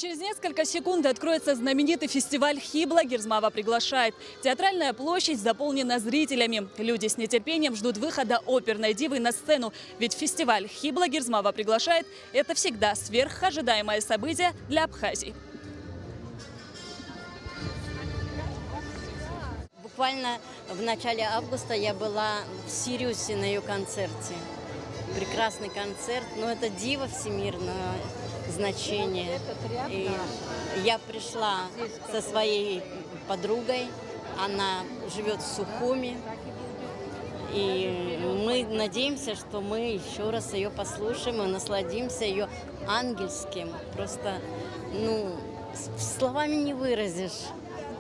Через несколько секунд откроется знаменитый фестиваль «Хибла» Гирзмава приглашает. Театральная площадь заполнена зрителями. Люди с нетерпением ждут выхода оперной дивы на сцену. Ведь фестиваль «Хибла» Гирзмава приглашает – это всегда сверхожидаемое событие для Абхазии. Буквально в начале августа я была в Сириусе на ее концерте. Прекрасный концерт, но это дива всемирного значения. И я пришла со своей подругой, она живет в Сухуми, и мы надеемся, что мы еще раз ее послушаем и насладимся ее ангельским, просто, словами не выразишь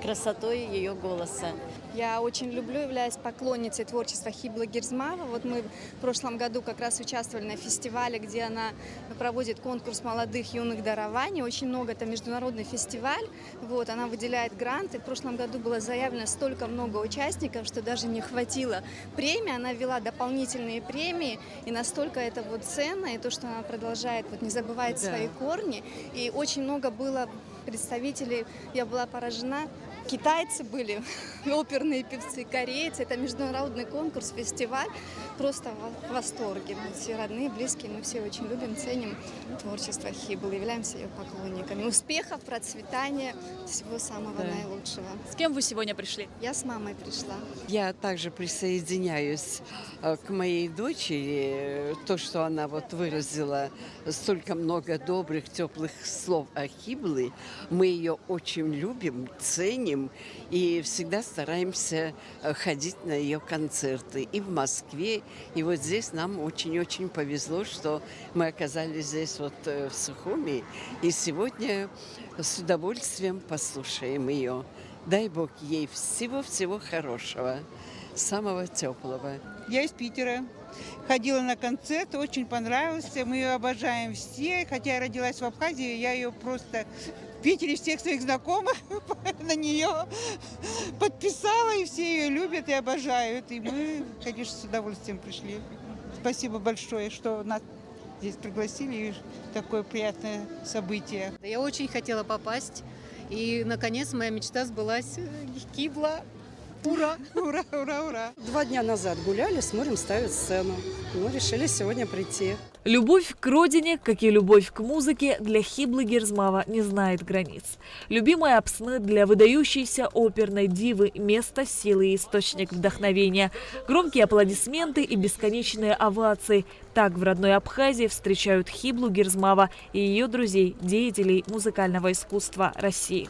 красотой ее голоса. Я очень люблю, являюсь поклонницей творчества Хибла Гирзмава. Вот мы в прошлом году как раз участвовали на фестивале, где она проводит конкурс молодых юных дарований. Очень много, это международный фестиваль. Вот, она выделяет гранты. В прошлом году было заявлено столько много участников, что даже не хватило премии. Она ввела дополнительные премии, и настолько это вот ценно, и то, что она продолжает не забывать свои корни. И очень много было представителей, я была поражена. Китайцы были, оперные певцы, корейцы. Это международный конкурс, фестиваль. Просто в восторге. Мы все родные, близкие, мы все очень любим, ценим творчество Хиблы, являемся ее поклонниками. Успехов, процветания, всего самого наилучшего. С кем вы сегодня пришли? Я с мамой пришла. Я также присоединяюсь к моей дочери. То, что она выразила столько много добрых, теплых слов о Хибле, мы ее очень любим, ценим и всегда стараемся ходить на ее концерты и в Москве. И вот здесь нам очень-очень повезло, что мы оказались здесь в Сухуми. И сегодня с удовольствием послушаем ее. Дай Бог ей всего-всего хорошего, самого теплого. Я из Питера. Ходила на концерт, очень понравился. Мы ее обожаем все. Хотя я родилась в Абхазии, я ее просто в Питере всех своих знакомых на нее подписала, и все ее любят и обожают. И мы, конечно, с удовольствием пришли. Спасибо большое, что нас здесь пригласили, и такое приятное событие. Я очень хотела попасть, и, наконец, моя мечта сбылась. Хибла! Ура! Ура, ура, ура! 2 дня назад гуляли, смотрим, ставят сцену. Мы решили сегодня прийти. Любовь к родине, как и любовь к музыке, для Хиблы Гирзмава не знает границ. Любимая Апсны для выдающейся оперной дивы – место силы и источник вдохновения. Громкие аплодисменты и бесконечные овации. Так в родной Абхазии встречают Хиблу Гирзмава и ее друзей, деятелей музыкального искусства России.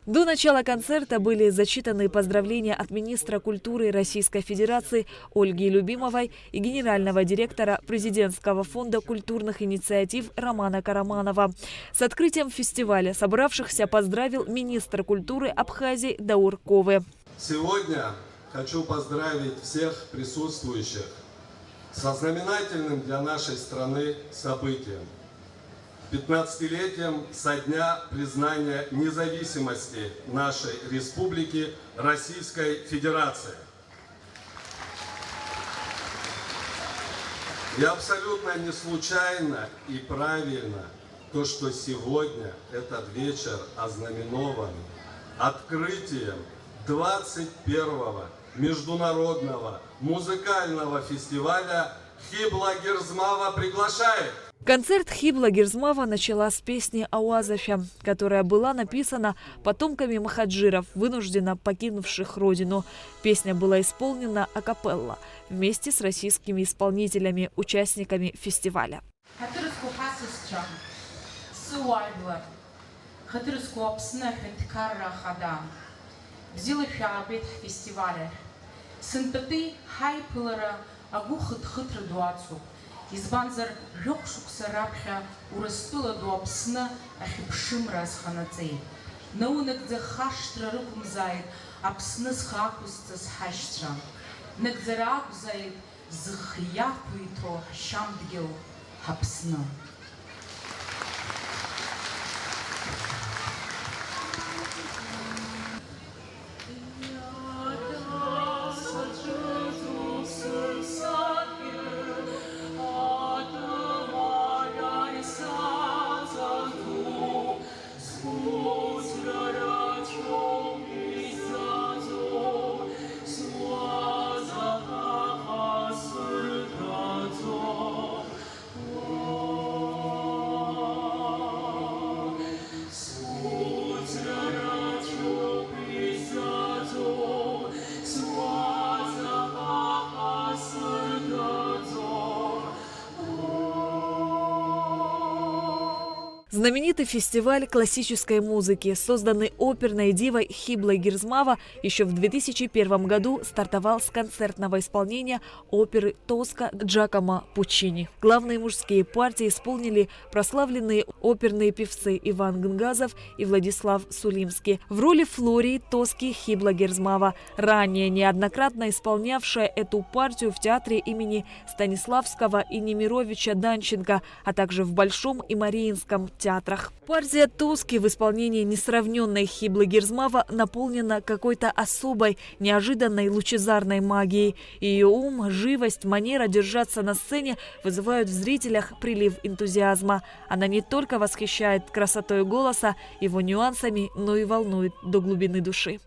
До начала концерта были зачитаны поздравления от министра культуры Российской Федерации Ольги Любимовой и генерального директора Президентского фонда культурных инициатив Романа Караманова. С открытием фестиваля собравшихся поздравил министр культуры Абхазии Даур Ковы. Сегодня хочу поздравить всех присутствующих со знаменательным для нашей страны событием. 15-летием со дня признания независимости нашей республики Российской Федерации. И абсолютно не случайно и правильно то, что сегодня этот вечер ознаменован открытием 21-го международного музыкального фестиваля «Хибла Гирзмава приглашает». Концерт Хибла Гирзмава начала с песни «Ауазафя», которая была написана потомками махаджиров, вынужденно покинувших родину. Песня была исполнена акапелла вместе с российскими исполнителями, участниками фестиваля. Избанзар рёхшукса раԥхьа Урыстәыла ду Аԥсны ахьыԥшымра азханаҵеит. Наунагӡа хашҭра рықәымзааит Аԥсны зхы ақәызҵаз ҳашьцәа. Нагӡара акәзааит зыхы иақәиҭо ҳшьамдгьыл ҳаԥсны. Знаменитый фестиваль классической музыки, созданный оперной дивой Хиблой Гирзмава, еще в 2001 году стартовал с концертного исполнения оперы «Тоска» Джакомо Пуччини. Главные мужские партии исполнили прославленные оперные певцы Иван Гнгазов и Владислав Сулимский. В роли Флории Тоски Хибла Гирзмава, ранее неоднократно исполнявшая эту партию в театре имени Станиславского и Немировича Данченко, а также в Большом и Мариинском театрах. Партия Тоски в исполнении несравненной Хиблы Гирзмава наполнена какой-то особой, неожиданной лучезарной магией. Ее ум, живость, манера держаться на сцене вызывают в зрителях прилив энтузиазма. Она не только восхищает красотой голоса, его нюансами, но и волнует до глубины души.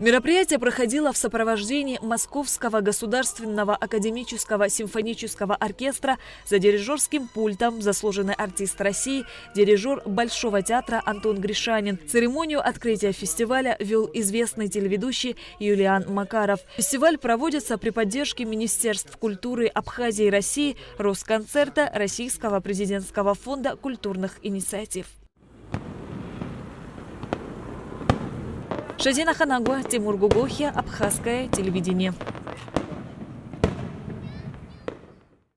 Мероприятие проходило в сопровождении Московского государственного академического симфонического оркестра, за дирижерским пультом заслуженный артист России, дирижер Большого театра Антон Гришанин. Церемонию открытия фестиваля вел известный телеведущий Юлиан Макаров. Фестиваль проводится при поддержке Министерств культуры Абхазии и России, Росконцерта, Российского президентского фонда культурных инициатив. Шазина Ханагуа, Тимур Гугохи, Абхазское телевидение.